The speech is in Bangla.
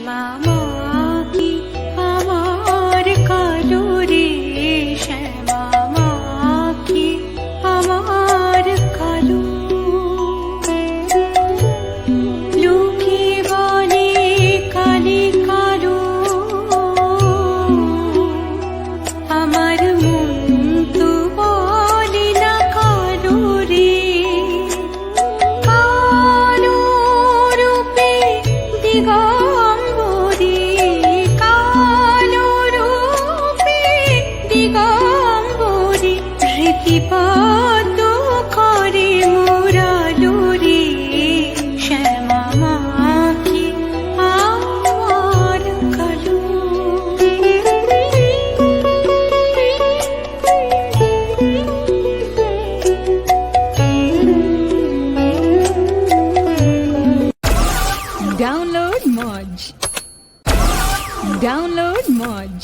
শ্যামা মাখি আমার কালো রে, শ্যামা মাখি আমার কালো। লোকে বলে কালি কালো, আমার মন তো বলে না কালো রে। কালো রূপে দিগম্বরী, কালো রূপে দিগম্বরী, রীতিপদ করে মোরালো রে, শ্যামা মাখি আমার কালো। Download Moj. Download Moj.